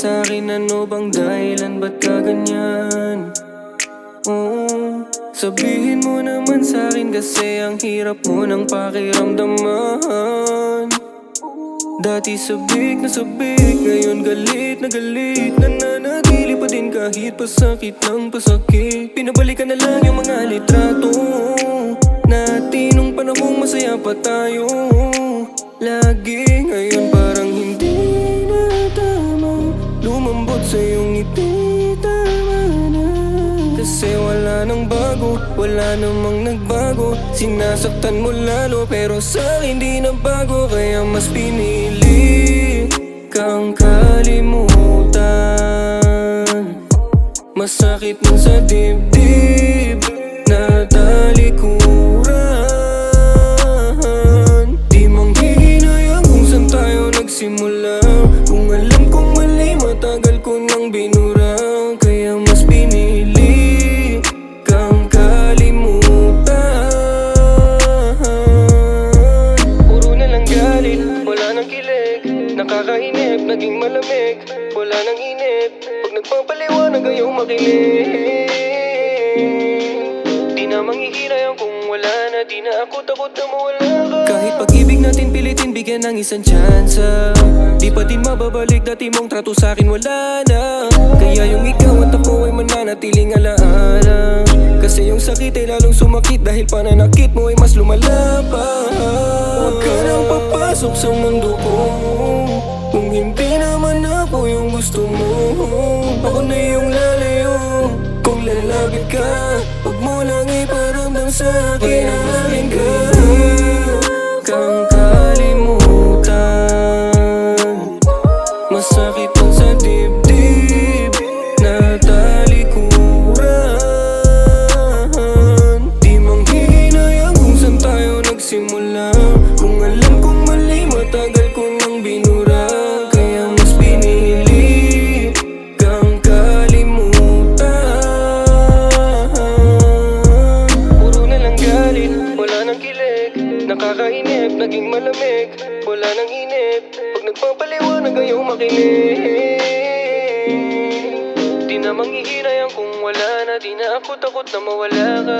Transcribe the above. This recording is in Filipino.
sa'kin, ano bang dahilan, ba't ka ganyan? Oo, sabihin mo naman sa'kin kasi ang hirap mo ng pakiramdaman. Dati sabik na sabik, ngayon galit na galit. Nananatili pa din kahit pasakit ng pasakit. Pinabalikan na lang yung mga litrato natin nung panahong masaya pa tayo. Lagi ngayon parang hindi na tama, lumambot sa iyong ngiti, tama na. Kasi wala nang bago, wala namang nagbago. Sinasaktan mo lalo pero sa'kin di na bago. Kaya mas pinili kang kalimutan. Masakit man sa dibdib na talikuran. Di manghihinayang kung saan tayo nagsimula. Kung alam kong mali, matagal ko nang binura. Kaya mas pinili kang kalimutan. Puro na lang galit, wala nang kilig. Nakakainip, naging malamig, wala nang inip. Pag nagpapaliwanag ayaw makinig. Di na manghihinayang kung wala na. Di na ako takot na mawala ka. Kahit pag-ibig natin pilitin bigyan ng isang tsansa, di pa din mababalik dati mong trato sa'kin, wala na. Kaya yung ikaw at ako ay mananatiling alaala. Kasi yung sakit ay lalong sumakit dahil pananakit mo ay mas lumala pa. Huwag ka nang papasok sa mundo ko kung hindi naman ako yung gusto mo. Ako na yung lalayo kung lalapit ka. Huwag mo lang iparamdam sa'kin na akin ka. Kang kalimutan. Masakit man sa dibdib na talikuran. Di manghihinayang kung saan tayo nagsimula. Kung alam kong mali, matagal ko nang binura. Kaya mas pinili kang kalimutan. Puro na lang galit, wala nang kilig. Nakakainip, naging malamig, wala nang inip. Pag nagpapaliwanag ayaw makinig. Di na manghihinayang kung wala na. Di na ako takot na mawala ka.